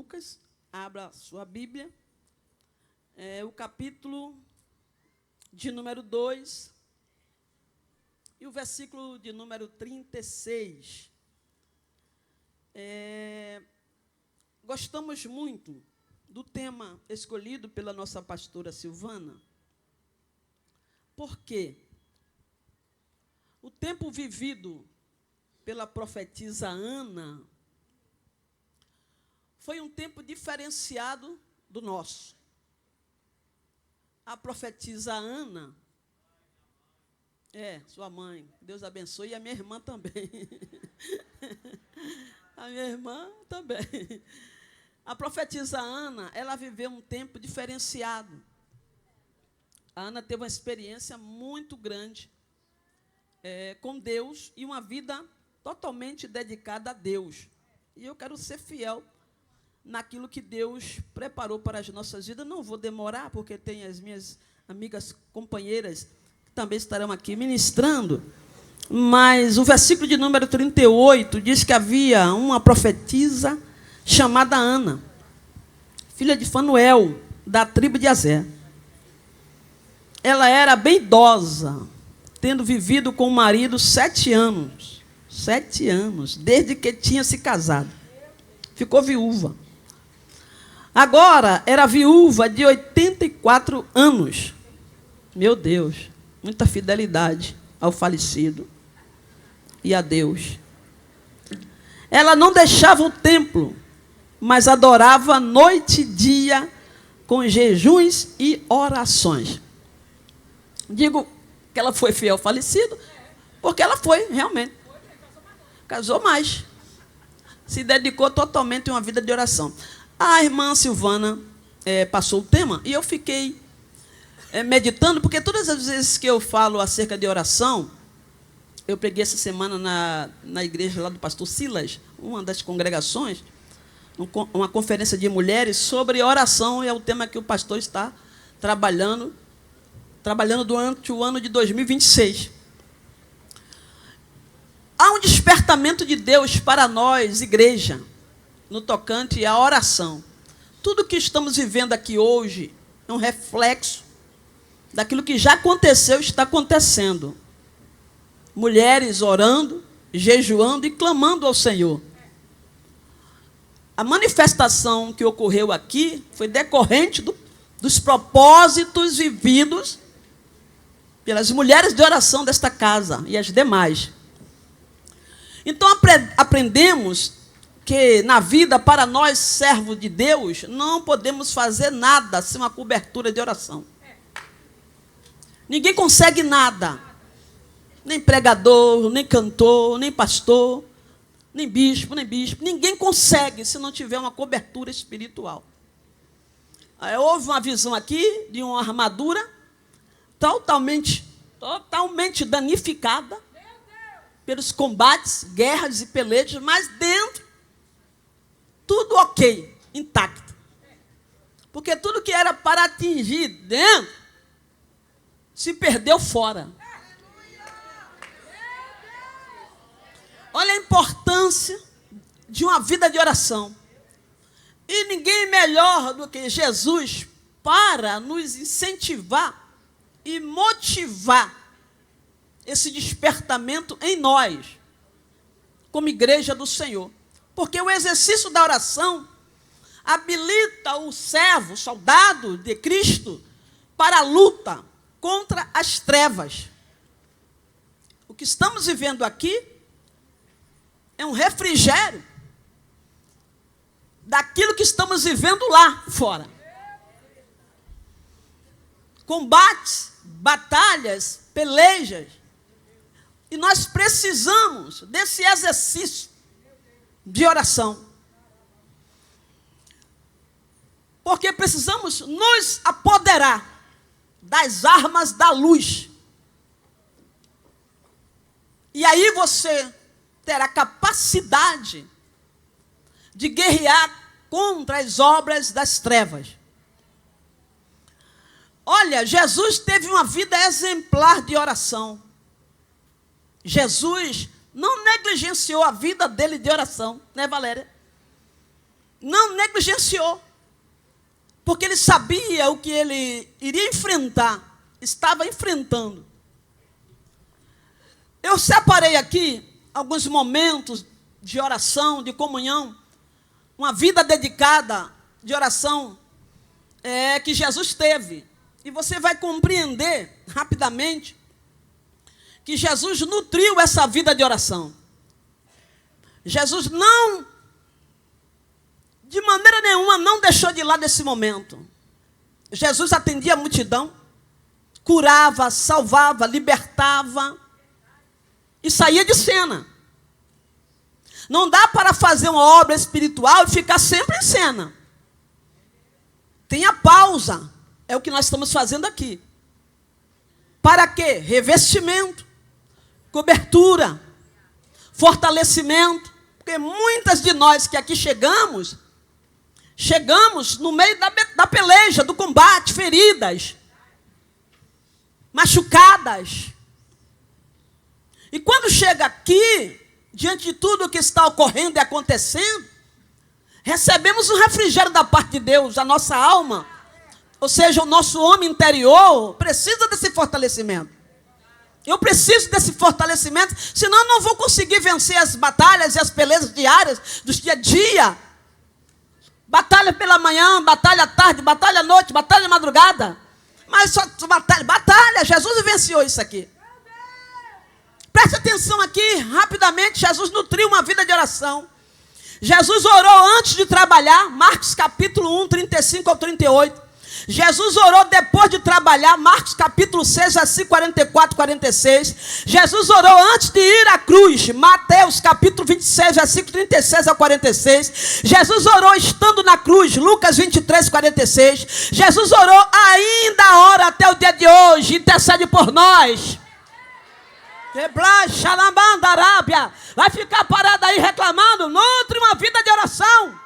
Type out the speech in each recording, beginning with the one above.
Lucas, abra sua Bíblia, o capítulo de número 2 e o versículo de número 36. Gostamos muito do tema escolhido pela nossa pastora Silvana. Por quê? O tempo vivido pela profetisa Ana foi um tempo diferenciado do nosso. A profetisa Ana, sua mãe, Deus abençoe, e a minha irmã também. A minha irmã também. A profetisa Ana, ela viveu um tempo diferenciado. A Ana teve uma experiência muito grande com Deus e uma vida totalmente dedicada a Deus. E eu quero ser fiel naquilo que Deus preparou para as nossas vidas. Não vou demorar, porque tem as minhas amigas companheiras que também estarão aqui ministrando. Mas o versículo de número 38 diz que havia uma profetisa chamada Ana, filha de Fanuel, da tribo de Aser. Ela era bem idosa, tendo vivido com o marido 7 anos. 7 anos, desde que tinha se casado. Ficou viúva. Agora, era viúva de 84 anos. Meu Deus, muita fidelidade ao falecido e a Deus. Ela não deixava o templo, mas adorava noite e dia com jejuns e orações. Digo que ela foi fiel ao falecido, porque ela foi, realmente. Casou mais. Se dedicou totalmente a uma vida de oração. A irmã Silvana passou o tema e eu fiquei meditando, porque todas as vezes que eu falo acerca de oração, eu preguei essa semana na igreja lá do pastor Silas, uma das congregações, uma conferência de mulheres sobre oração, e é o tema que o pastor está trabalhando durante o ano de 2026. Há um despertamento de Deus para nós, igreja, no tocante à oração. Tudo que estamos vivendo aqui hoje é um reflexo daquilo que já aconteceu e está acontecendo. Mulheres orando, jejuando e clamando ao Senhor. A manifestação que ocorreu aqui foi decorrente dos propósitos vividos pelas mulheres de oração desta casa e as demais. Então, aprendemos que na vida, para nós, servos de Deus, não podemos fazer nada sem uma cobertura de oração. Ninguém consegue nada. Nem pregador, nem cantor, nem pastor, nem bispo. Ninguém consegue se não tiver uma cobertura espiritual. Houve uma visão aqui de uma armadura totalmente danificada pelos combates, guerras e pelejas, mas dentro, tudo ok, intacto. Porque tudo que era para atingir dentro, se perdeu fora. Olha a importância de uma vida de oração. E ninguém melhor do que Jesus para nos incentivar e motivar esse despertamento em nós, como igreja do Senhor. Porque o exercício da oração habilita o servo, o soldado de Cristo, para a luta contra as trevas. O que estamos vivendo aqui é um refrigério daquilo que estamos vivendo lá fora. Combates, batalhas, pelejas. E nós precisamos desse exercício de oração. Porque precisamos nos apoderar das armas da luz. E aí você terá capacidade de guerrear contra as obras das trevas. Olha, Jesus teve uma vida exemplar de oração. Jesus não negligenciou a vida dele de oração, né, Valéria? não negligenciou, porque ele sabia o que ele iria enfrentar, estava enfrentando. Eu separei aqui alguns momentos de oração, de comunhão, uma vida dedicada de oração que Jesus teve. E você vai compreender rapidamente que Jesus nutriu essa vida de oração. Jesus não, de maneira nenhuma, não deixou de lado esse momento. Jesus atendia a multidão, curava, salvava, libertava e saía de cena. Não dá para fazer uma obra espiritual e ficar sempre em cena. Tenha pausa. É o que nós estamos fazendo aqui. Para quê? Revestimento, cobertura, fortalecimento. Porque muitas de nós que aqui chegamos no meio da peleja, do combate, feridas, machucadas. E quando chega aqui, diante de tudo o que está ocorrendo e acontecendo, recebemos um refrigério da parte de Deus, a nossa alma, ou seja, o nosso homem interior, precisa desse fortalecimento. Eu preciso desse fortalecimento, senão eu não vou conseguir vencer as batalhas e as pelejas diárias dos dia a dia. Batalha pela manhã, batalha à tarde, batalha à noite, batalha à madrugada. Mas só batalha, Jesus venceu isso aqui. Preste atenção aqui, rapidamente, Jesus nutriu uma vida de oração. Jesus orou antes de trabalhar, Marcos capítulo 1, 35 ao 38. Jesus orou depois de trabalhar, Marcos capítulo 6, versículo 44, 46. Jesus orou antes de ir à cruz, Mateus capítulo 26, versículo 36 ao 46. Jesus orou estando na cruz, Lucas 23, 46. Jesus orou ainda a hora até o dia de hoje, intercede por nós. Vai ficar parado aí reclamando? Nutre uma vida de oração.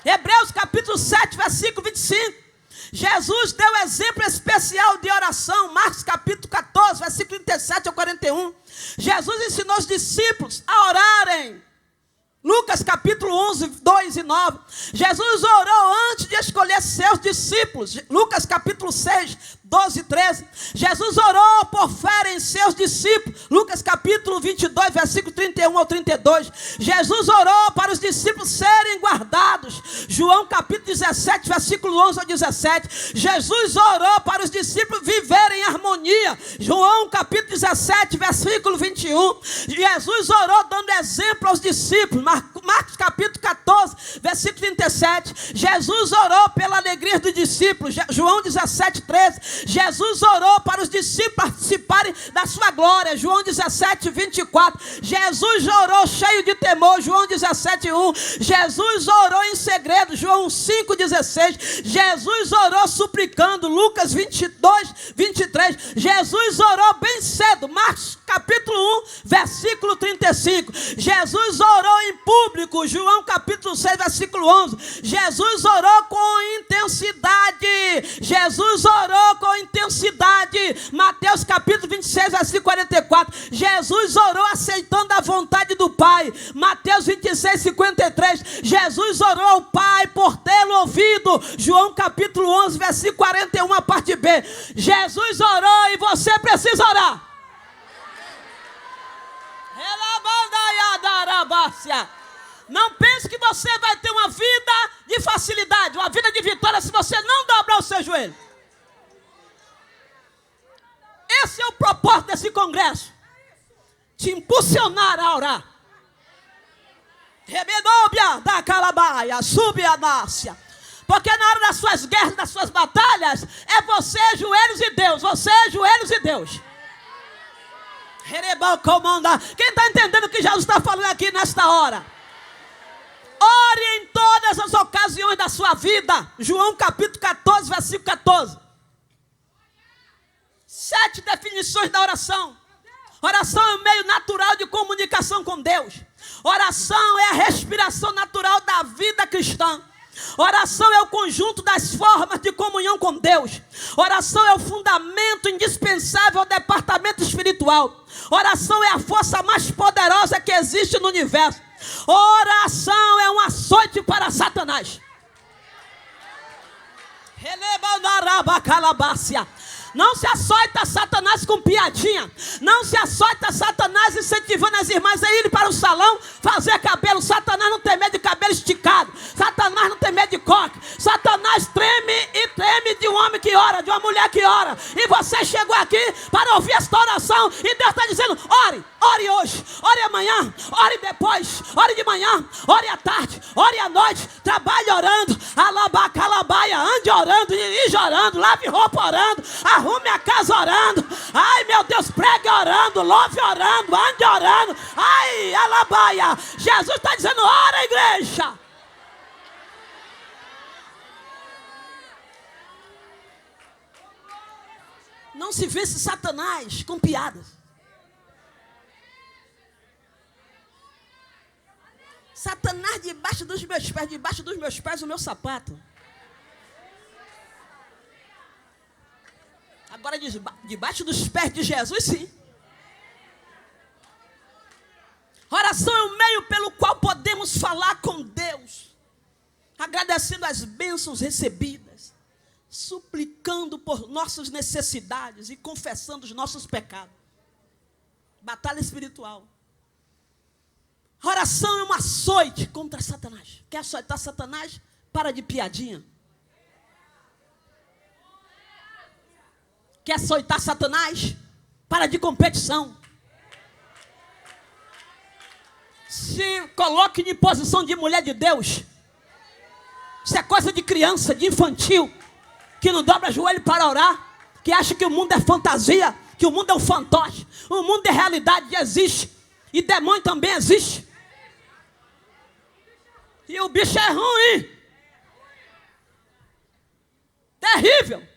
Hebreus capítulo 7, versículo 25. Jesus deu exemplo especial de oração. Marcos capítulo 14, versículo 37 ao 41. Jesus ensinou os discípulos a orarem. Lucas capítulo 11, 2 e 9. Jesus orou antes de escolher seus discípulos. Lucas capítulo 6, 12 e 13. Jesus orou por fé em seus discípulos. Lucas capítulo 22, versículo 31 ao 32. Jesus orou para os discípulos serem guardados. João capítulo 17, versículo 11 ao 17. Jesus orou para os discípulos viverem em harmonia. João capítulo 17, versículo 21. Jesus orou dando exemplo aos discípulos. Marcos capítulo 14, versículo 37. Jesus orou pela alegria dos discípulos. João 17, 13. Jesus orou para os discípulos participarem da sua glória. João 17, 24. Jesus orou cheio de temor. João 17, 1. Jesus orou em segredo. João 5, 16. Jesus orou suplicando. Lucas 22, 23. Jesus orou bem cedo. Marcos capítulo 1, versículo 35. Jesus orou em público. João capítulo 6, versículo 11. Jesus orou com intensidade. Jesus orou com intensidade. Mateus capítulo 26, versículo 44. Jesus orou aceitando a vontade do Pai. Mateus 26, 53. Jesus orou ao Pai por tê-lo ouvido. João capítulo 11, versículo 41, a parte B. Jesus orou e você precisa orar. Não pense que você vai ter uma vida de facilidade, uma vida de vitória, se você não dobrar o seu joelho. Esse é o propósito desse congresso: te impulsionar a orar. Rebedobia da calabaia, sube a nácia. Porque na hora das suas guerras, das suas batalhas, é você, joelhos e Deus. Você, joelhos e Deus. Quem está entendendo o que Jesus está falando aqui nesta hora? Ore em todas as ocasiões da sua vida. João capítulo 14, versículo 14. 7 definições da oração. Oração é um meio natural de comunicação com Deus. Oração é a respiração natural da vida cristã. Oração é o conjunto das formas de comunhão com Deus. Oração é o fundamento indispensável ao departamento espiritual. Oração é a força mais poderosa que existe no universo. Oração é um açoite para Satanás. Não se açoita Satanás com piadinha. Não se açoita Satanás incentivando as irmãs a irem para o salão fazer cabelo. Satanás não tem medo de cabelo esticado. Satanás não tem medo de coque. Satanás treme e treme de um homem que ora, de uma mulher que ora. E você chegou aqui para ouvir esta oração. E Deus está dizendo: ore, ore hoje, ore amanhã, ore depois, ore de manhã, ore à tarde, ore à noite. Trabalhe orando, alabacalabaia, ande orando, dirige orando, lave roupa orando, arrume a casa orando. Ai, meu Deus, pregue orando, louve orando, ande orando. Ai, alabaia. Jesus está dizendo: ora, igreja. Não se vence Satanás com piadas. Satanás debaixo dos meus pés o meu sapato. Agora debaixo dos pés de Jesus, sim. Oração é o meio pelo qual podemos falar com Deus, agradecendo as bênçãos recebidas, suplicando por nossas necessidades e confessando os nossos pecados. Batalha espiritual. Oração é um açoite contra Satanás. Quer açoitar Satanás? Para de piadinha. Quer açoitar Satanás? Para de competição. Se coloque em posição de mulher de Deus. Isso é coisa de criança, de infantil, que não dobra joelho para orar, que acha que o mundo é fantasia, que o mundo é um fantoche. O mundo é realidade, existe. E demônio também existe. E o bicho é ruim. Terrível.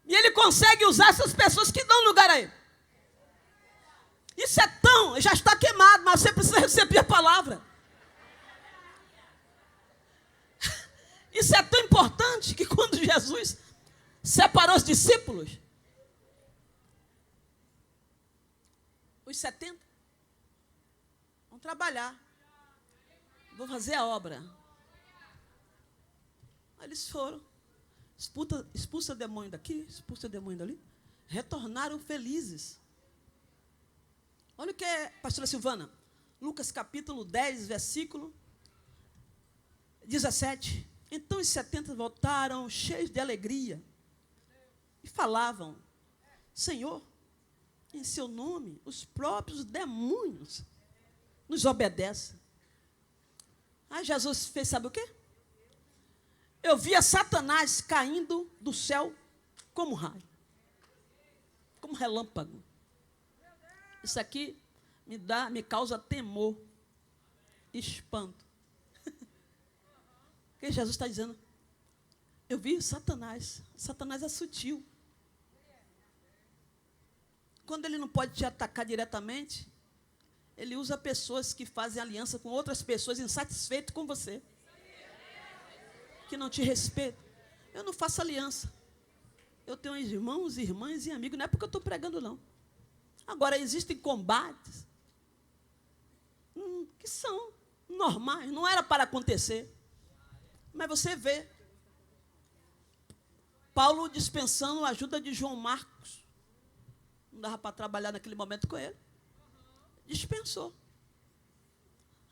E ele consegue usar essas pessoas que dão lugar a ele. Isso é tão, já está queimado, mas você precisa receber a palavra. Isso é tão importante que quando Jesus separou os discípulos, os 70, vão trabalhar, vão fazer a obra. Aí eles foram, expulsa o demônio daqui, expulsa o demônio dali, retornaram felizes. Olha o que é, pastora Silvana, Lucas capítulo 10, versículo 17. Então os 70 voltaram cheios de alegria e falavam: Senhor, em seu nome os próprios demônios nos obedecem. Aí Jesus fez, sabe o quê? Eu via Satanás caindo do céu como raio, como relâmpago. Isso aqui me causa temor, espanto. Porque Jesus está dizendo: eu vi Satanás. Satanás é sutil. Quando ele não pode te atacar diretamente, ele usa pessoas que fazem aliança com outras pessoas insatisfeitas com você, que não te respeitam. Eu não faço aliança. Eu tenho irmãos, irmãs e amigos. Não é porque eu estou pregando, não. Agora, existem combates que são normais. Não era para acontecer. Mas você vê Paulo dispensando a ajuda de João Marcos. Não dava para trabalhar naquele momento com ele. Dispensou.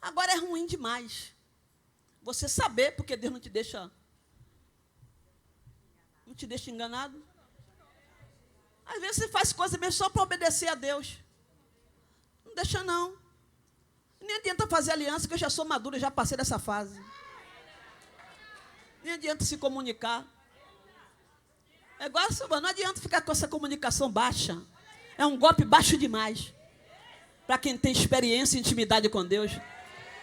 Agora é ruim demais você saber, porque Deus não te deixa enganado. Às vezes você faz coisa mesmo só para obedecer a Deus. Não deixa não. Nem adianta fazer aliança, que eu já sou madura, já passei dessa fase. Nem adianta se comunicar. É igual a sua, não adianta ficar com essa comunicação baixa. É um golpe baixo demais. Para quem tem experiência e intimidade com Deus.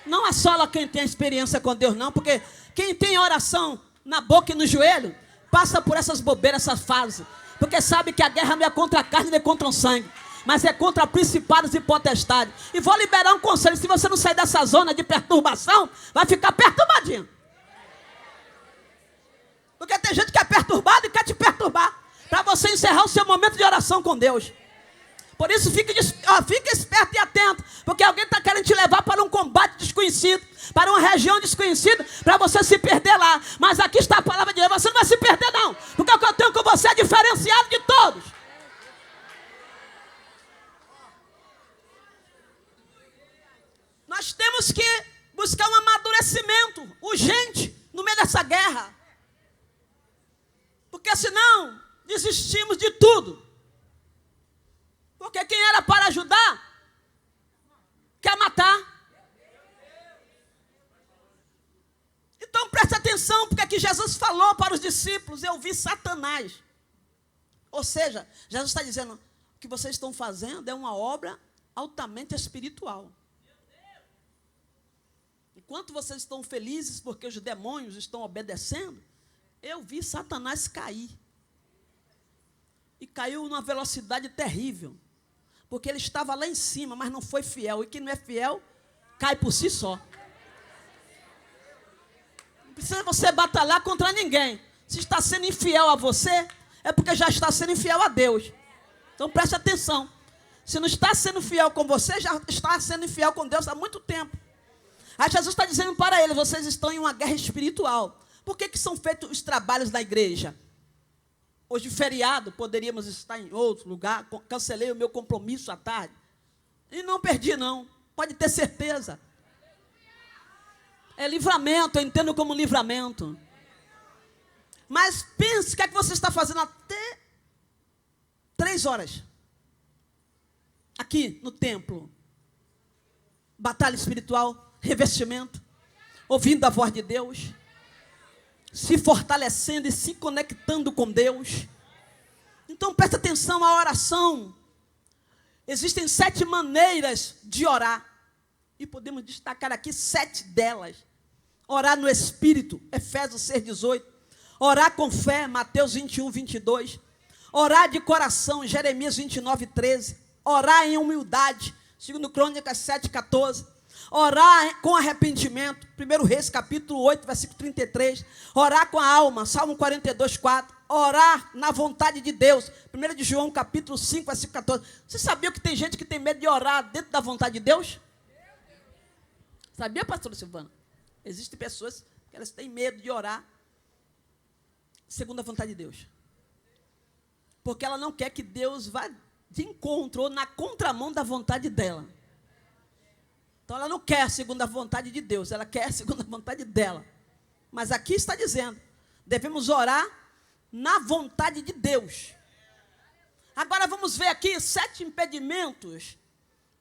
Não assola quem tem experiência com Deus, não. Porque quem tem oração na boca e no joelho, passa por essas bobeiras, essa fase. Porque sabe que a guerra não é contra a carne nem contra o sangue, mas é contra principados e potestades. E vou liberar um conselho: se você não sair dessa zona de perturbação, vai ficar perturbadinho. Porque tem gente que é perturbada e quer te perturbar, para você encerrar o seu momento de oração com Deus. Por isso, fique esperto e atento, porque alguém está querendo te levar para um combate desconhecido, para uma região desconhecida, para você se perder lá. Mas aqui está a palavra de Deus, você não vai se perder não, porque o que eu tenho com você é diferenciado de todos. Nós temos que buscar um amadurecimento urgente no meio dessa guerra, porque senão desistimos de tudo. Porque quem era para ajudar, quer matar. Então preste atenção, porque aqui Jesus falou para os discípulos, eu vi Satanás. Ou seja, Jesus está dizendo, o que vocês estão fazendo é uma obra altamente espiritual. Enquanto vocês estão felizes porque os demônios estão obedecendo, eu vi Satanás cair. E caiu numa velocidade terrível. Porque ele estava lá em cima, mas não foi fiel. E quem não é fiel, cai por si só. Não precisa você batalhar contra ninguém. Se está sendo infiel a você, é porque já está sendo infiel a Deus. Então preste atenção. Se não está sendo fiel com você, já está sendo infiel com Deus há muito tempo. Aí Jesus está dizendo para eles, vocês estão em uma guerra espiritual. Por que são feitos os trabalhos na igreja? Hoje, feriado, poderíamos estar em outro lugar, cancelei o meu compromisso à tarde. E não perdi, não. Pode ter certeza. É livramento, eu entendo como livramento. Mas pense o que é que você está fazendo até 3 horas. Aqui no templo. Batalha espiritual, revestimento, ouvindo a voz de Deus, se fortalecendo e se conectando com Deus. Então presta atenção à oração. Existem 7 maneiras de orar. E podemos destacar aqui 7 delas. Orar no Espírito, Efésios 6,18. Orar com fé, Mateus 21, 22. Orar de coração, Jeremias 29, 13. Orar em humildade, 2 Crônicas 7, 14. Orar com arrependimento, 1 Reis capítulo 8, versículo 33. Orar com a alma, Salmo 42, 4. Orar na vontade de Deus, 1 de João capítulo 5, versículo 14. Você sabia que tem gente que tem medo de orar dentro da vontade de Deus? Sabia, pastora Silvana? Existem pessoas que elas têm medo de orar segundo a vontade de Deus. Porque ela não quer que Deus vá de encontro ou na contramão da vontade dela. Então ela não quer segundo a vontade de Deus, ela quer segundo a vontade dela. Mas aqui está dizendo, devemos orar na vontade de Deus. Agora vamos ver aqui 7 impedimentos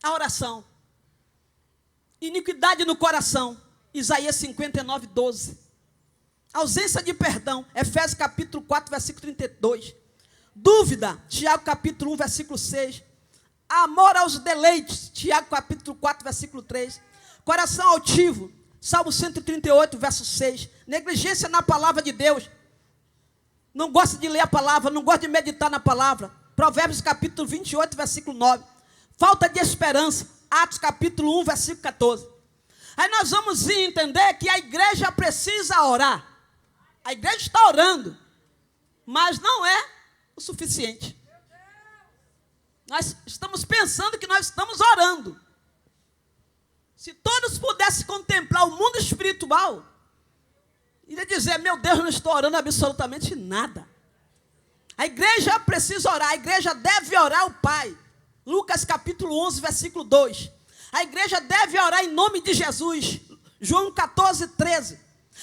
à oração. Iniquidade no coração, Isaías 59, 12. Ausência de perdão, Efésios capítulo 4, versículo 32. Dúvida, Tiago capítulo 1, versículo 6. Amor aos deleites, Tiago capítulo 4, versículo 3. Coração altivo, Salmo 138, verso 6. Negligência na palavra de Deus. Não gosta de ler a palavra, não gosta de meditar na palavra. Provérbios capítulo 28, versículo 9. Falta de esperança, Atos capítulo 1, versículo 14. Aí nós vamos entender que a igreja precisa orar. A igreja está orando, mas não é o suficiente. Nós estamos pensando que nós estamos orando. Se todos pudessem contemplar o mundo espiritual, iria dizer, meu Deus, não estou orando absolutamente nada. A igreja precisa orar, a igreja deve orar ao Pai. Lucas capítulo 11, versículo 2. A igreja deve orar em nome de Jesus. João 14, 13.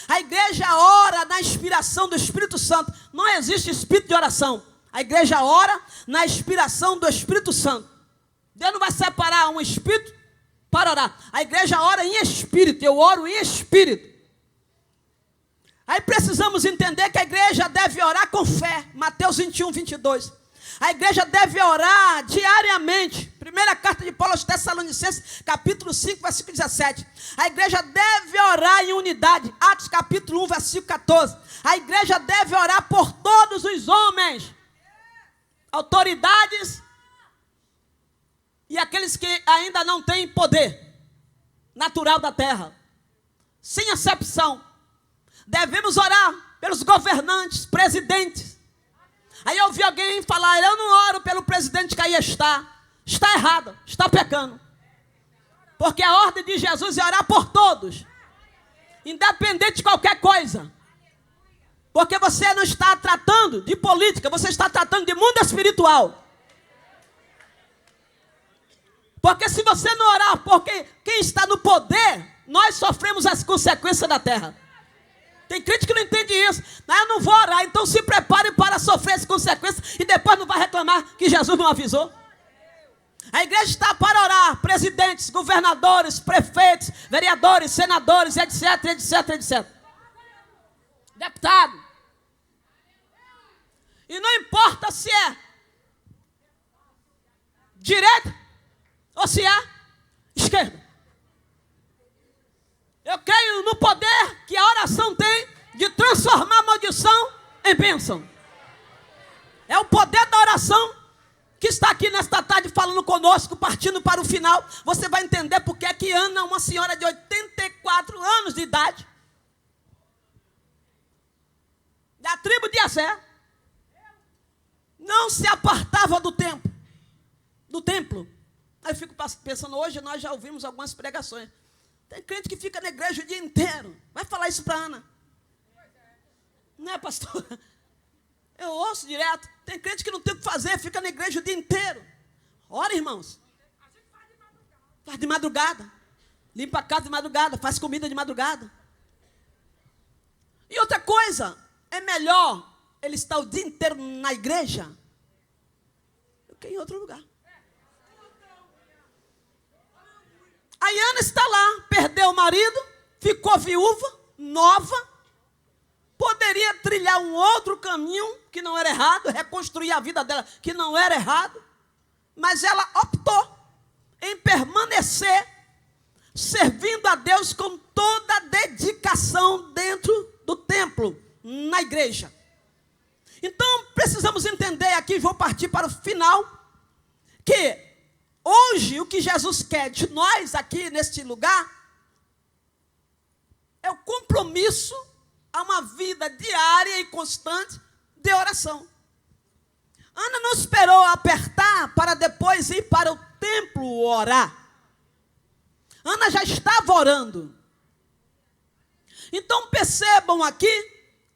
A igreja ora na inspiração do Espírito Santo. Não existe espírito de oração. A igreja ora na inspiração do Espírito Santo. Deus não vai separar um espírito para orar. A igreja ora em espírito. Eu oro em espírito. Aí precisamos entender que a igreja deve orar com fé. Mateus 21, 22. A igreja deve orar diariamente. Primeira carta de Paulo aos Tessalonicenses, capítulo 5, versículo 17. A igreja deve orar em unidade. Atos capítulo 1, versículo 14. A igreja deve orar por todos os homens, autoridades e aqueles que ainda não têm poder natural da terra. Sem acepção. Devemos orar pelos governantes, presidentes. Aí eu ouvi alguém falar, eu não oro pelo presidente que aí está. está errada, está pecando. Porque a ordem de Jesus é orar por todos, independente de qualquer coisa. Porque você não está tratando de política, você está tratando de mundo espiritual. Porque se você não orar por quem está no poder, nós sofremos as consequências da terra. Tem crente que não entende isso. Não, eu não vou orar, então se prepare para sofrer as consequências e depois não vai reclamar que Jesus não avisou. A igreja está para orar, presidentes, governadores, prefeitos, vereadores, senadores, etc, etc, etc. Deputado. E não importa se é direita ou se é esquerda. Eu creio no poder que a oração tem de transformar a maldição em bênção. É o poder da oração que está aqui nesta tarde falando conosco, partindo para o final. Você vai entender porque é que Ana, uma senhora de 84 anos de idade, da tribo de Assé, não se apartava do templo. Aí eu fico pensando, hoje nós já ouvimos algumas pregações. Tem crente que fica na igreja o dia inteiro. Vai falar isso para Ana. Não é, pastor? Eu ouço direto. Tem crente que não tem o que fazer, fica na igreja o dia inteiro. Ora, irmãos. Faz de madrugada. Limpa a casa de madrugada, faz comida de madrugada. E outra coisa, é melhor ele estar o dia inteiro na igreja do que em outro lugar. A Ana está lá, perdeu o marido, ficou viúva, nova, poderia trilhar um outro caminho que não era errado, reconstruir a vida dela que não era errado, mas ela optou em permanecer servindo a Deus com toda a dedicação dentro do templo, na igreja. Então precisamos entender aqui, vou partir para o final, que hoje, o que Jesus quer de nós aqui neste lugar é o compromisso a uma vida diária e constante de oração. Ana não esperou apertar para depois ir para o templo orar. Ana já estava orando. Então percebam aqui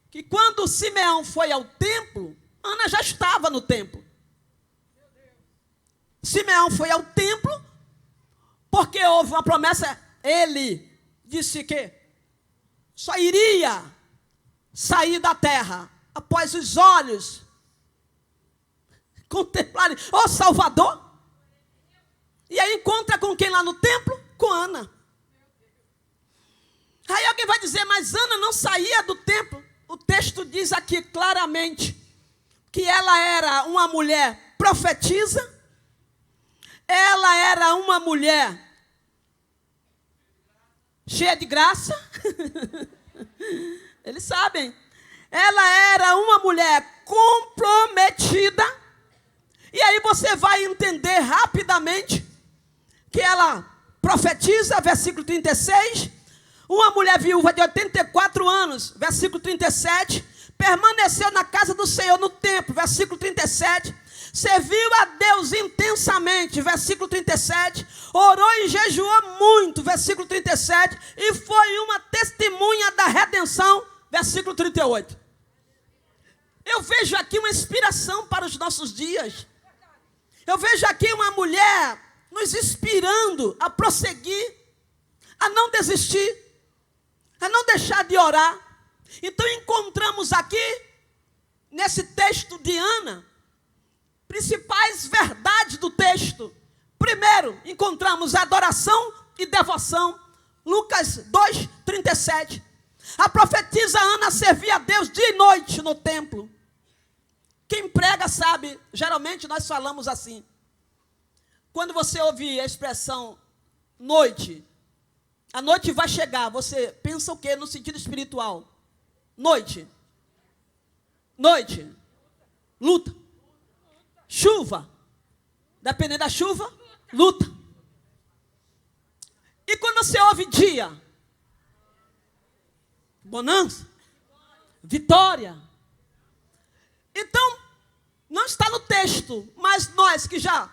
que quando Simeão foi ao templo, Ana já estava no templo. Simeão foi ao templo, porque houve uma promessa, ele disse que só iria sair da terra após os olhos contemplarem o Salvador. E aí encontra com quem lá no templo? Com Ana. Aí alguém vai dizer, mas Ana não saía do templo. O texto diz aqui claramente que ela era uma mulher profetisa. Ela era uma mulher cheia de graça. Eles sabem. Ela era uma mulher comprometida. E aí você vai entender rapidamente que ela profetiza, versículo 36. Uma mulher viúva de 84 anos, versículo 37. Permaneceu na casa do Senhor no templo, versículo 37. Serviu a Deus intensamente, versículo 37, orou e jejuou muito, versículo 37, e foi uma testemunha da redenção, versículo 38. Eu vejo aqui uma inspiração para os nossos dias. Eu vejo aqui uma mulher nos inspirando a prosseguir, a não desistir, a não deixar de orar. Então encontramos aqui, nesse texto de Ana, principais verdades do texto. Primeiro, encontramos adoração e devoção. Lucas 2, 37. A profetisa Ana servia a Deus dia e noite no templo. Quem prega sabe, geralmente nós falamos assim. Quando você ouve a expressão noite, a noite vai chegar, você pensa o quê no sentido espiritual? Noite. Noite. Luta. Chuva. Dependendo da chuva, luta. E quando você ouve dia? Bonança. Vitória. Então, não está no texto, mas nós que já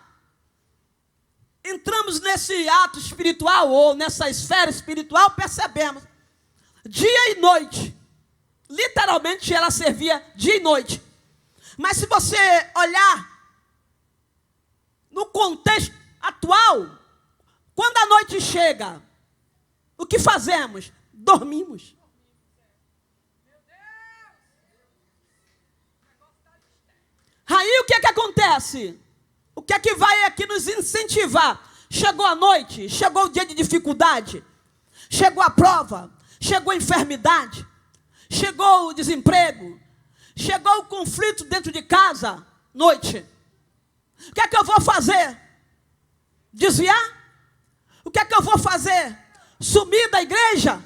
entramos nesse ato espiritual ou nessa esfera espiritual, percebemos dia e noite. Literalmente ela servia dia e noite. Mas se você olhar no contexto atual, quando a noite chega, o que fazemos? Dormimos. Aí o que é que acontece? O que é que vai aqui nos incentivar? Chegou a noite, chegou o dia de dificuldade, chegou a prova, chegou a enfermidade, chegou o desemprego, chegou o conflito dentro de casa, noite. O que é que eu vou fazer? Desviar? O que é que eu vou fazer? Sumir da igreja?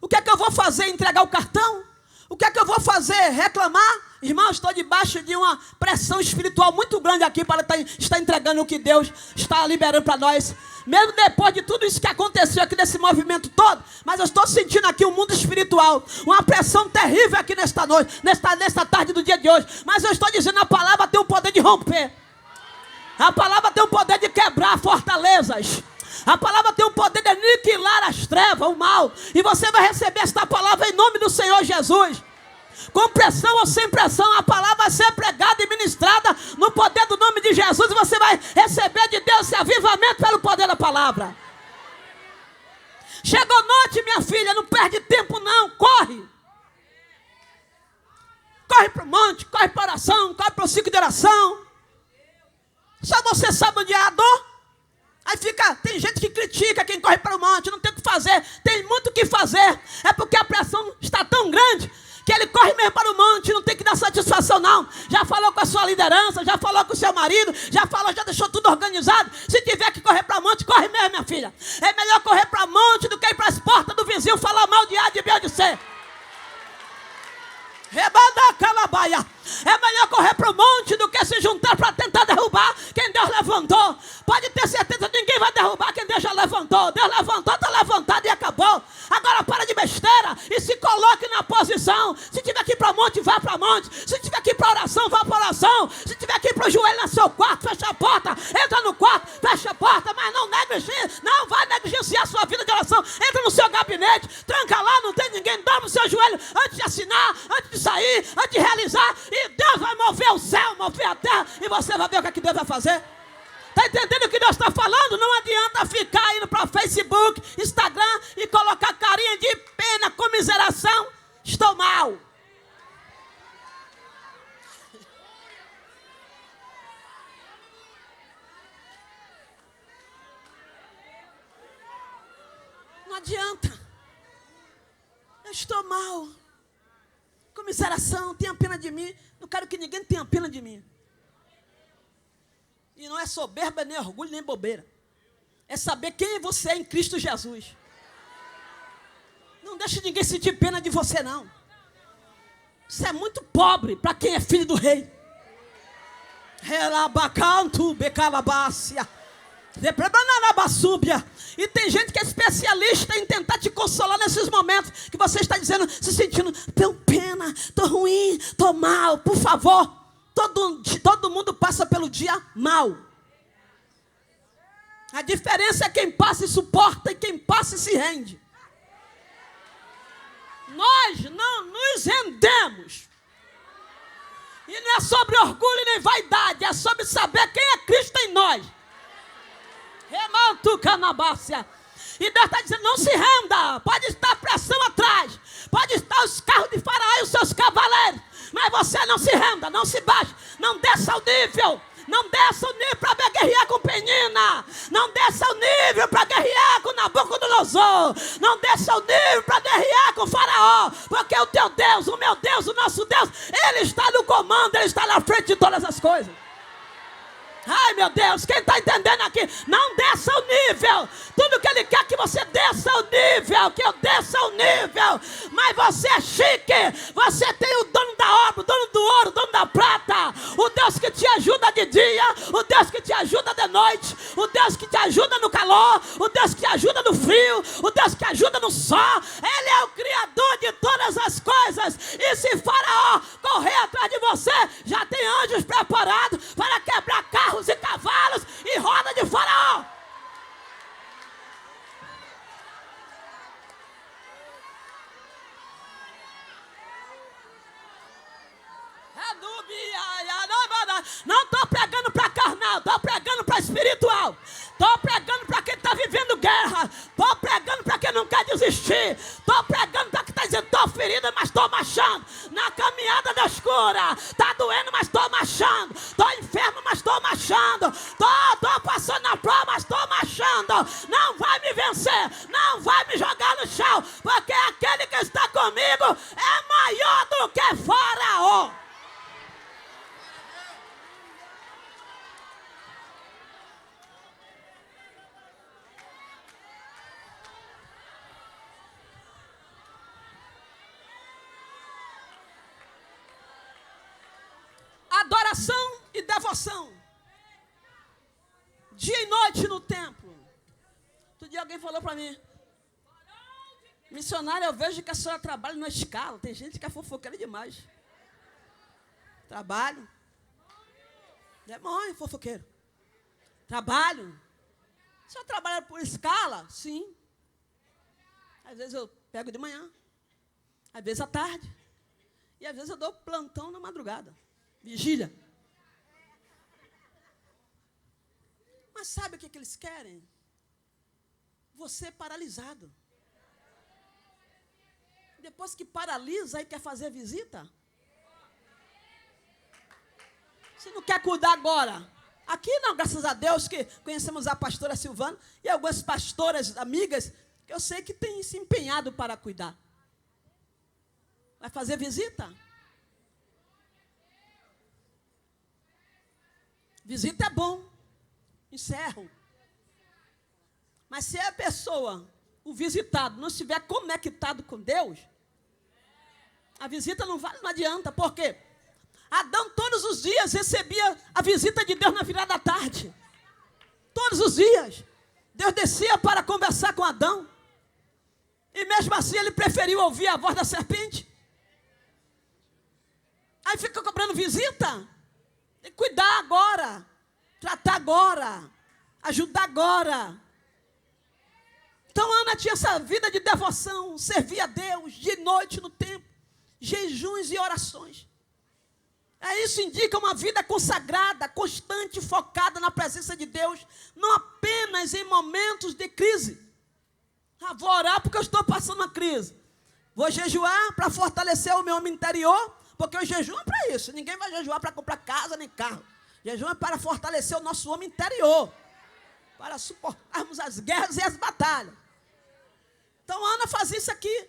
O que é que eu vou fazer? Entregar o cartão? O que é que eu vou fazer? Reclamar? Irmão, estou debaixo de uma pressão espiritual muito grande aqui para estar entregando o que Deus está liberando para nós. Mesmo depois de tudo isso que aconteceu aqui nesse movimento todo, mas eu estou sentindo aqui um mundo espiritual, uma pressão terrível aqui nesta noite, nesta tarde do dia de hoje. Mas eu estou dizendo, a palavra tem o poder de romper. A palavra tem o poder de quebrar fortalezas. A palavra tem o poder de aniquilar as trevas, o mal. E você vai receber esta palavra em nome do Senhor Jesus. Com pressão ou sem pressão, a palavra vai ser pregada e ministrada no poder do nome de Jesus. E você vai receber de Deus esse avivamento pelo poder da palavra. Chegou noite, minha filha, não perde tempo não, corre. Corre para o monte, corre para a oração, corre para o ciclo de oração. Só você sabe onde é a dor. Aí tem gente que critica quem corre para o monte, não tem o que fazer, tem muito o que fazer. É porque a pressão está tão grande que ele corre mesmo para o monte, não tem que dar satisfação não. Já falou com a sua liderança, já falou com o seu marido, já deixou tudo organizado. Se tiver que correr para o monte, corre mesmo, minha filha. É melhor correr para o monte do que ir para as portas do vizinho falar mal de A, de B ou de C. É melhor correr para o monte do que se juntar para tentar derrubar quem Deus levantou. Pode ter certeza que ninguém vai derrubar quem Deus já levantou. Deus levantou, está levantado e acabou. Agora para de besteira e se coloque na posição. Se tiver que ir para o monte, vá para o monte. Se tiver que ir para a oração, vá para a oração. Se tiver que ir para o joelho no seu quarto, fecha a porta. Entra no quarto, fecha a porta. Mas não vai negligenciar a sua vida de oração. Entra no seu gabinete, tranca lá, não tem ninguém. Dobra no seu joelho antes de assinar, antes de sair, antes de realizar. E Deus vai mover o céu, mover a terra. E você vai ver o que, é que Deus vai fazer. Está entendendo o que Deus está falando? Não adianta ficar indo para Facebook, Instagram e colocar carinha de pena, comiseração. Estou mal. Não adianta. Eu estou mal. Comiseração, tenha pena de mim. Não quero que ninguém tenha pena de mim. E não é soberba, nem orgulho, nem bobeira. É saber quem você é em Cristo Jesus. Não deixe ninguém sentir pena de você, não. Isso é muito pobre para quem é filho do rei. E tem gente que é especialista em tentar te consolar nesses momentos que você está dizendo, se sentindo, tenho pena, estou ruim, estou mal, por favor. Todo mundo passa pelo dia mal. A diferença é quem passa e suporta e quem passa e se rende. Nós não nos rendemos. E não é sobre orgulho nem vaidade, é sobre saber quem é Cristo em nós. Remanto canabácia. E Deus está dizendo, não se renda. Pode estar a pressão atrás. Pode estar os carros de Faraó e os seus cavaleiros. Mas você não se renda, não se baixe. Não desça o nível. Não desça o nível para guerrear com Penina. Não desça o nível para guerrear com Nabucodonosor. Não desça o nível para guerrear com Faraó. Porque o teu Deus, o meu Deus, o nosso Deus, Ele está no comando, Ele está na frente de todas as coisas. Ai, meu Deus, quem está entendendo aqui? Não desça o nível. Tudo que Ele quer é que você desça o nível, que eu desça o nível. Mas você é chique. Você tem o dono da obra, o dono do ouro, o dono da prata. O Deus que te ajuda de dia, o Deus que te ajuda de noite, o Deus que te ajuda no calor, o Deus que te ajuda no frio, o Deus que ajuda no sol. Ele é o Criador de todas as coisas. E se Faraó correr atrás de você, já tem anjos preparados para quebrar carros e cavalos e roda de Faraó. para espiritual. Estou pregando para quem está vivendo guerra. Estou pregando para quem não quer desistir. Estou pregando para quem está dizendo: estou ferida, mas estou marchando. Na caminhada da escura. Está doendo, mas estou marchando. Estou enfermo, mas estou marchando. Estou passando na prova, mas estou marchando. Não vai me vencer. Não vai me jogar no chão. Porque aquele que está comigo é maior do que Faraó. Adoração e devoção. Dia e noite no templo. Outro dia alguém falou para mim: missionária, eu vejo que a senhora trabalha numa escala. Tem gente que é fofoqueira demais. Trabalho. Demônio, fofoqueiro. Trabalho. A senhora trabalha por escala? Sim. Às vezes eu pego de manhã. Às vezes à tarde. E às vezes eu dou plantão na madrugada. Vigília. Mas sabe o que eles querem? Você paralisado. Depois que paralisa e quer fazer visita? Você não quer cuidar agora? Aqui não, graças a Deus, que conhecemos a pastora Silvana e algumas pastoras amigas que eu sei que têm se empenhado para cuidar. Vai fazer visita? Visita é bom. Encerro. Mas se a pessoa, o visitado, não estiver conectado com Deus, a visita não adianta. Por quê? Adão todos os dias recebia a visita de Deus na virada da tarde. Todos os dias. Deus descia para conversar com Adão. E mesmo assim ele preferiu ouvir a voz da serpente. Aí fica cobrando visita. Tem que cuidar agora. Tratar agora. Ajudar agora. Então Ana tinha essa vida de devoção. Servia a Deus de noite no templo. Jejuns e orações. Isso indica uma vida consagrada, constante, focada na presença de Deus. Não apenas em momentos de crise. Vou orar porque eu estou passando uma crise. Vou jejuar para fortalecer o meu homem interior. Porque o jejum é para isso. Ninguém vai jejuar para comprar casa nem carro. Jejum é para fortalecer o nosso homem interior. Para suportarmos as guerras e as batalhas. Então Ana fazia isso aqui.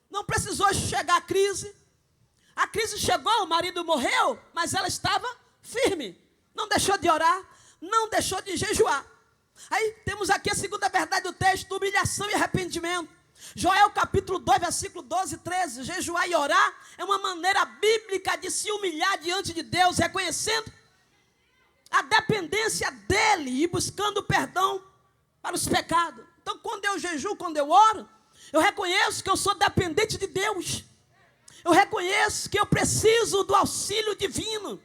Não precisou chegar a crise. A crise chegou, o marido morreu, mas ela estava firme. Não deixou de orar, não deixou de jejuar. Aí temos aqui a segunda verdade do texto: humilhação e arrependimento. Joel capítulo 2, versículo 12 e 13. Jejuar e orar é uma maneira bíblica de se humilhar diante de Deus, reconhecendo a dependência dele e buscando perdão para os pecados. Então, quando eu jejuo, quando eu oro, eu reconheço que eu sou dependente de Deus. Eu reconheço que eu preciso do auxílio divino.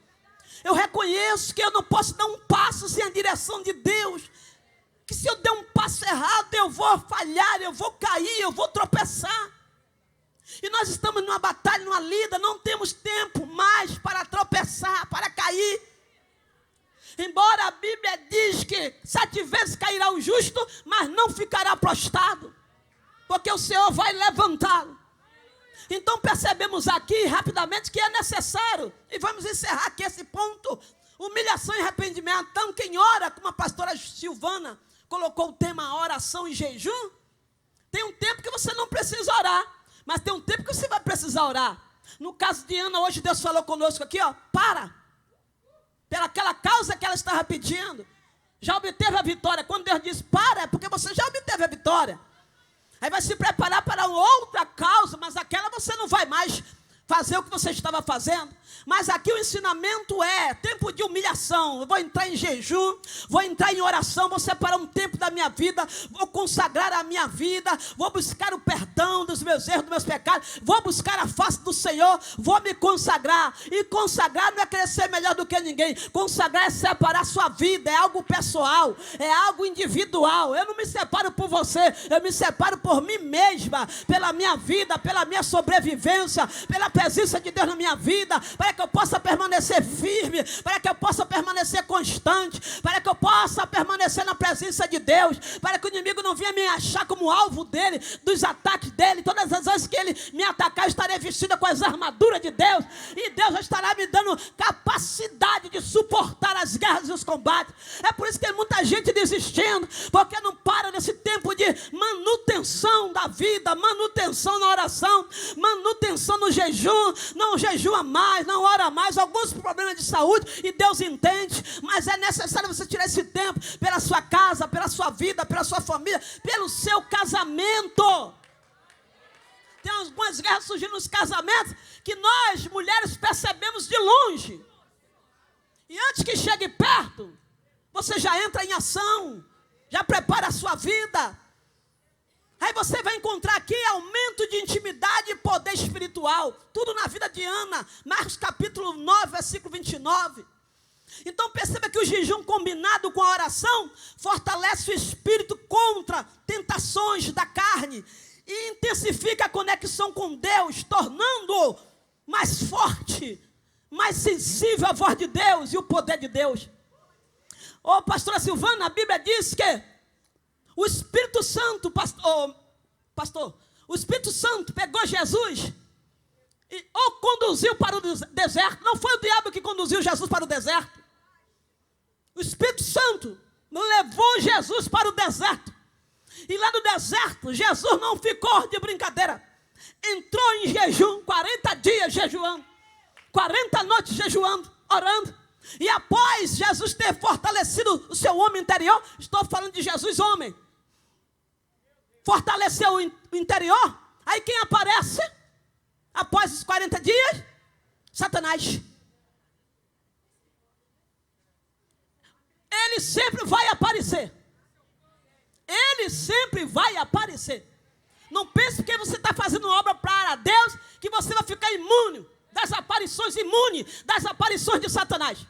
Eu reconheço que eu não posso dar um passo sem a direção de Deus. Que se eu der um passo errado, eu vou falhar, eu vou cair, eu vou tropeçar. E nós estamos numa batalha, numa lida, não temos tempo mais para tropeçar, para cair. Embora a Bíblia diz que 7 vezes cairá o justo, mas não ficará prostrado. Porque o Senhor vai levantá-lo. Então percebemos aqui rapidamente que é necessário, e vamos encerrar aqui esse ponto, humilhação e arrependimento. Então quem ora, como a pastora Silvana colocou o tema oração e jejum, tem um tempo que você não precisa orar, mas tem um tempo que você vai precisar orar. No caso de Ana, hoje Deus falou conosco aqui, pelaquela causa que ela estava pedindo, já obteve a vitória. Quando Deus diz para, é porque você já obteve a vitória. Aí vai se preparar para outra causa, mas aquela você não vai mais fazer o que você estava fazendo. Mas aqui o ensinamento é tempo de humilhação. Eu vou entrar em jejum, vou entrar em oração, vou separar um tempo da minha vida, vou consagrar a minha vida, vou buscar o perdão dos meus erros, dos meus pecados, vou buscar a face do Senhor, vou me consagrar. E consagrar não é querer ser melhor do que ninguém. Consagrar é separar a sua vida, é algo pessoal, é algo individual. Eu não me separo por você, eu me separo por mim mesma, pela minha vida, pela minha sobrevivência, pela presença de Deus na minha vida, para que eu possa permanecer firme, para que eu possa permanecer constante, para que eu possa permanecer na presença de Deus, para que o inimigo não venha me achar como alvo dele, dos ataques dele. Todas as vezes que ele me atacar, eu estarei vestida com as armaduras de Deus, e Deus já estará me dando capacidade de suportar as guerras e os combates. É por isso que tem muita gente desistindo, porque não para nesse tempo de manutenção da vida, manutenção na oração, manutenção no jejum, não jejua mais, não ora mais, alguns problemas de saúde, e Deus entende, mas é necessário você tirar esse tempo pela sua casa, pela sua vida, pela sua família, pelo seu casamento. Tem algumas guerras surgindo nos casamentos que nós, mulheres, percebemos de longe, e antes que chegue perto, você já entra em ação, já prepara a sua vida. Aí você vai encontrar aqui aumento de intimidade e poder espiritual. Tudo na vida de Ana. Marcos capítulo 9, versículo 29. Então perceba que o jejum combinado com a oração fortalece o espírito contra tentações da carne e intensifica a conexão com Deus, tornando-o mais forte, mais sensível à voz de Deus e o poder de Deus. Ô pastora Silvana, a Bíblia diz que o Espírito Santo, pastor, o Espírito Santo pegou Jesus e o conduziu para o deserto. Não foi o diabo que conduziu Jesus para o deserto. O Espírito Santo levou Jesus para o deserto. E lá no deserto, Jesus não ficou de brincadeira. Entrou em jejum, 40 dias jejuando, 40 noites jejuando, orando. E após Jesus ter fortalecido o seu homem interior, estou falando de Jesus homem, fortaleceu o interior, aí quem aparece após os 40 dias? Satanás. Ele sempre vai aparecer. Ele sempre vai aparecer. Não pense que você está fazendo obra para Deus, que você vai ficar imune das aparições de Satanás.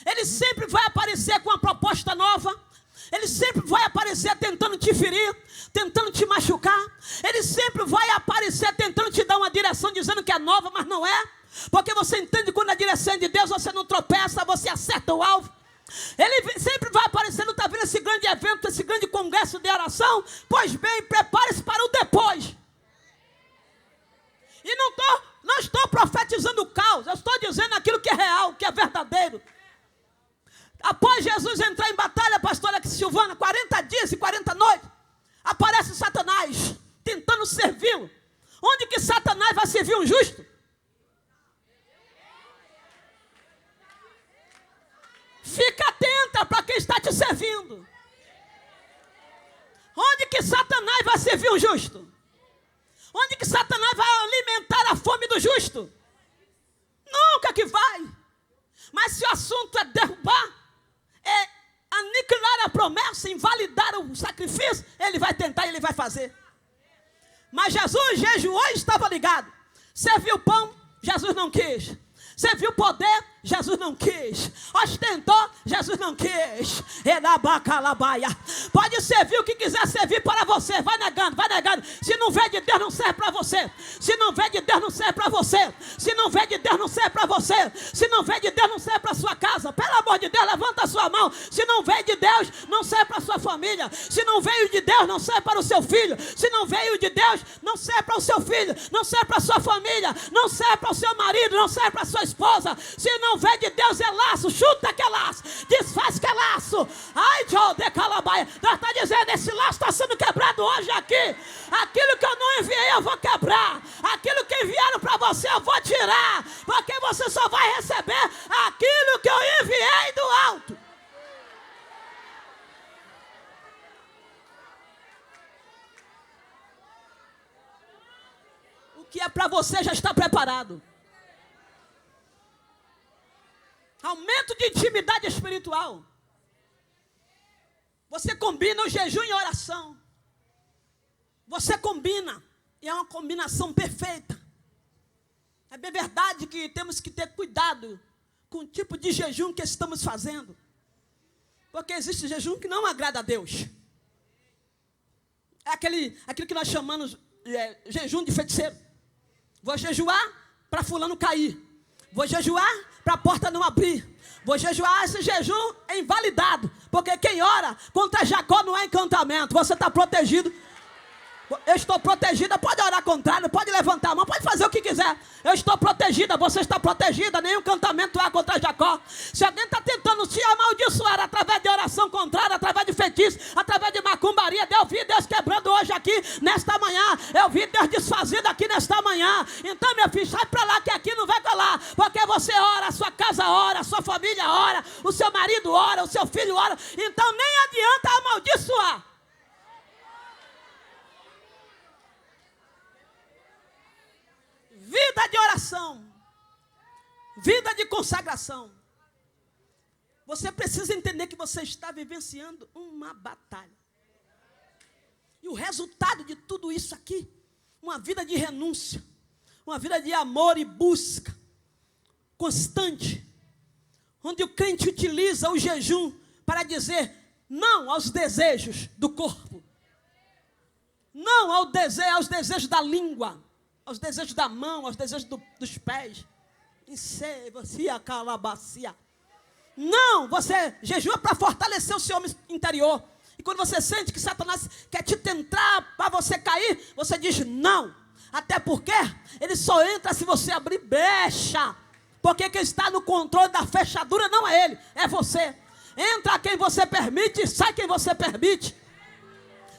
Ele sempre vai aparecer com uma proposta nova. Ele sempre vai aparecer tentando te ferir, tentando te machucar. Ele sempre vai aparecer tentando te dar uma direção, dizendo que é nova, mas não é. Porque você entende, quando a direção é de Deus, você não tropeça, você acerta o alvo. Ele sempre vai aparecer. Não está vendo esse grande evento, esse grande congresso de oração? Pois bem, prepare-se para o depois. E não estou profetizando o caos, eu estou dizendo aquilo que é real, que é verdadeiro. Após Jesus entrar em batalha, pastora Silvana, 40 dias e 40 noites, aparece Satanás tentando servi-lo. Onde que Satanás vai servir um justo? Fica atenta para quem está te servindo. Onde que Satanás vai servir um justo? Onde que Satanás vai alimentar a fome do justo? Nunca que vai. Mas se o assunto é derrubar, é aniquilar a promessa, invalidar o sacrifício, ele vai tentar e ele vai fazer. Mas Jesus jejuou e estava ligado. Serviu pão, Jesus não quis. Serviu poder, Jesus não quis. Ostentou, Jesus não quis. Pode servir o que quiser servir para você. Vai negando, vai negando. Se não vem de Deus, não serve para você. Se não vem de Deus, não serve para você. Se não vem de Deus, não serve para você. Se não vem de Deus, não serve para sua casa. Pelo amor de Deus, levanta a sua mão. Se não veio de Deus, não serve para sua família. Se não veio de Deus, não serve para o seu filho. Se não veio de Deus, não serve para o seu filho. Não serve para a sua família. Não serve para o seu marido. Não serve para a sua esposa. Se não vem de Deus, é laço. Chuta que é laço. Desfaz que é laço. Ai, Joe de Calabaia. Deus está dizendo, esse laço está sendo quebrado hoje aqui. Aquilo que eu não enviei, eu vou quebrar. Aquilo que enviaram para você, eu vou tirar. Porque você só vai receber aquilo que eu enviei do alto. O que é para você já está preparado. Aumento de intimidade espiritual. Você combina o jejum e a oração. Você combina. E é uma combinação perfeita. É bem verdade que temos que ter cuidado com o tipo de jejum que estamos fazendo. Porque existe jejum que não agrada a Deus. É aquilo que nós chamamos jejum de feiticeiro. Vou jejuar para fulano cair. Vou jejuar para a porta não abrir. Vou jejuar, esse jejum é invalidado. Porque quem ora contra Jacó não é encantamento. Você está protegido. Eu estou protegida, pode orar contrário, pode levantar a mão, pode fazer o que quiser. Eu estou protegida, você está protegida, nenhum encantamento há contra Jacó. Se alguém está tentando te amaldiçoar através de oração contrária, através de feitiço, através de macumbaria, eu vi Deus quebrando hoje aqui, nesta manhã. Eu vi Deus desfazendo aqui nesta manhã. Então, meu filho, sai para lá que aqui não vai colar. Porque você ora, a sua casa ora, a sua família ora, o seu marido ora, o seu filho ora. Então nem adianta amaldiçoar. Vida de oração, vida de consagração. Você precisa entender que você está vivenciando uma batalha. E o resultado de tudo isso aqui, uma vida de renúncia, uma vida de amor e busca constante, onde o crente utiliza o jejum para dizer não aos desejos do corpo, não aos desejos da língua, aos desejos da mão, aos desejos dos pés. Não, você jejua para fortalecer o seu homem interior. E quando você sente que Satanás quer te tentar para você cair, você diz não. Até porque ele só entra se você abrir brecha. Porque quem está no controle da fechadura não é ele, é você. Entra quem você permite e sai quem você permite.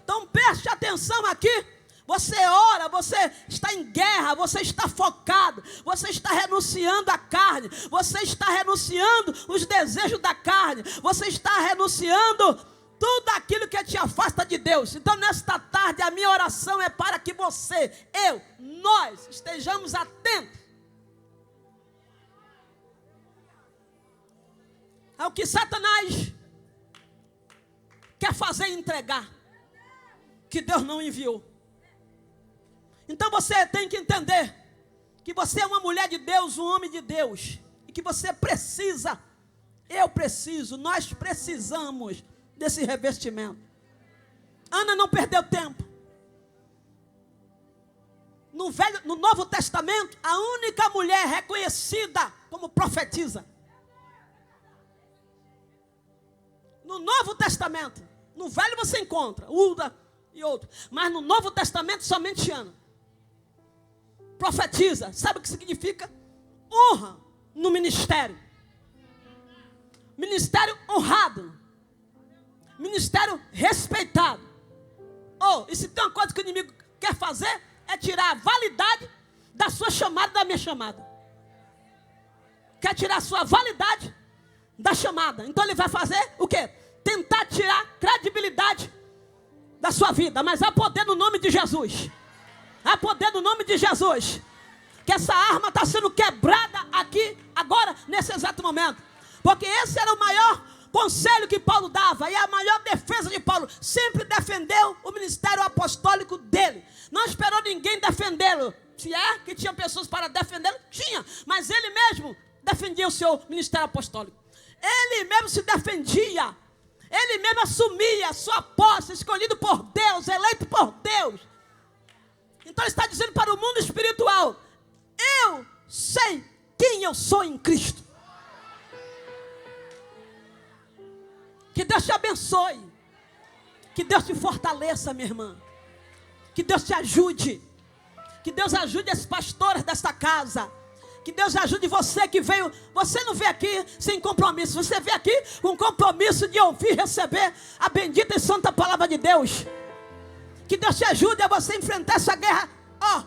Então preste atenção aqui. Você ora, você está em guerra, você está focado, você está renunciando à carne, você está renunciando os desejos da carne, você está renunciando tudo aquilo que te afasta de Deus. Então nesta tarde a minha oração é para que você, nós estejamos atentos ao que Satanás quer fazer e entregar, que Deus não enviou. Então você tem que entender que você é uma mulher de Deus, um homem de Deus, e que você precisa, nós precisamos desse revestimento. Ana não perdeu tempo. No Novo Testamento, a única mulher reconhecida como profetisa. No Novo Testamento, no Velho você encontra Uda e outro, mas no Novo Testamento somente Ana. Profetiza, sabe o que significa? Honra no ministério. Ministério honrado. Ministério respeitado. E se tem uma coisa que o inimigo quer fazer, é tirar a validade da sua chamada, da minha chamada. Quer tirar a sua validade da chamada. Então ele vai fazer o quê? Tentar tirar credibilidade da sua vida. Mas há poder no nome de Jesus. Há poder no nome de Jesus. Que essa arma está sendo quebrada aqui, agora, nesse exato momento. Porque esse era o maior conselho que Paulo dava. E a maior defesa de Paulo. Sempre defendeu o ministério apostólico dele. Não esperou ninguém defendê-lo. Se é que tinha pessoas para defendê-lo, tinha. Mas ele mesmo defendia o seu ministério apostólico. Ele mesmo se defendia. Ele mesmo assumia a sua posse, escolhido por Deus, eleito por Deus. Então ele está dizendo para o mundo espiritual: eu sei quem eu sou em Cristo. Que Deus te abençoe. Que Deus te fortaleça, minha irmã. Que Deus te ajude. Que Deus ajude as pastoras desta casa. Que Deus ajude você que veio. Você não veio aqui sem compromisso. Você veio aqui com compromisso de ouvir e receber a bendita e santa palavra de Deus. Que Deus te ajude a você enfrentar essa guerra,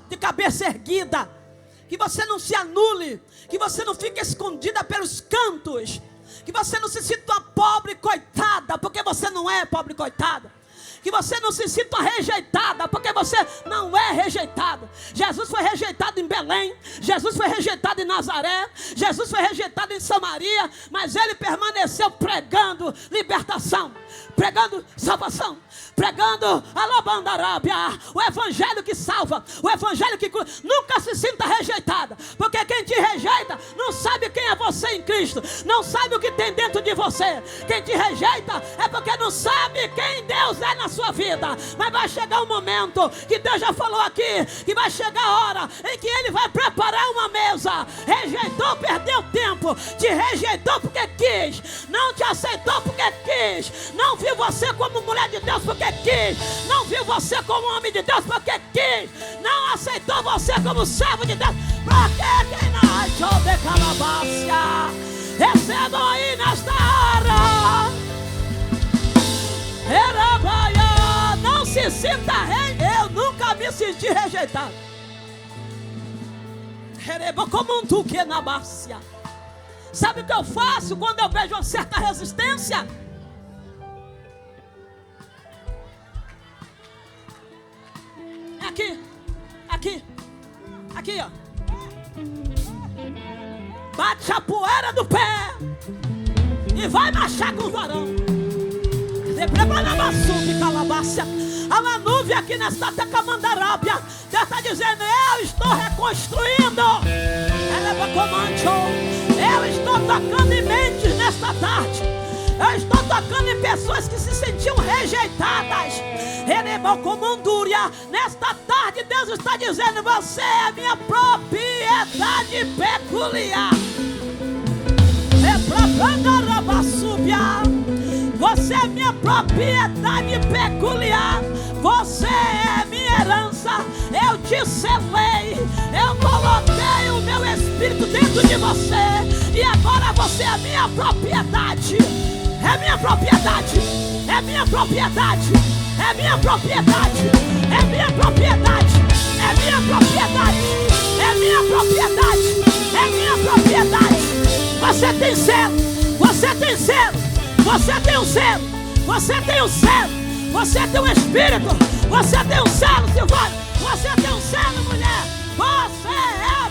de cabeça erguida. Que você não se anule. Que você não fique escondida pelos cantos. Que você não se sinta uma pobre coitada, porque você não é pobre coitada. Que você não se sinta rejeitada, porque você não é rejeitada. Jesus foi rejeitado em Belém. Jesus foi rejeitado em Nazaré. Jesus foi rejeitado em Samaria. Mas ele permaneceu pregando libertação, pregando salvação, pregando a Lobandarábia, o evangelho que salva, o evangelho que cura. Nunca se sinta rejeitada, porque quem te rejeita não sabe quem é você em Cristo, não sabe o que tem dentro de você. Quem te rejeita é porque não sabe quem Deus é na sua vida. Mas vai chegar um momento, que Deus já falou aqui, que vai chegar a hora em que Ele vai preparar uma mesa. Rejeitou, perdeu novo, te rejeitou porque quis, não te aceitou porque quis, não viu você como mulher de Deus porque quis, não viu você como homem de Deus porque quis, não aceitou você como servo de Deus. Pra que quem nasceu de calabácia? Recebam aí nesta hora. Não se sinta eu nunca me senti rejeitado. Como um tuque na bácia. Sabe o que eu faço quando eu vejo uma certa resistência? Aqui, ó. Bate a poeira do pé e vai marchar com o varão. Há uma nuvem aqui nesta Tecamandarábia. Deus está dizendo: eu estou reconstruindo. Eu estou tocando em mentes nesta tarde. Eu estou tocando em pessoas que se sentiam rejeitadas. Nesta tarde Deus está dizendo: você é minha propriedade peculiar. Você é minha propriedade peculiar. Você é minha herança. Eu te selei. Eu coloquei o meu espírito dentro de você. E agora você é minha propriedade. É minha propriedade. É minha propriedade. É minha propriedade. É minha propriedade. É minha propriedade. É minha propriedade. É minha propriedade. Você tem selo. Você tem selo. Você tem um selo, você tem um selo, você tem um espírito, você tem um selo, Silvânia, você tem um selo, mulher, você é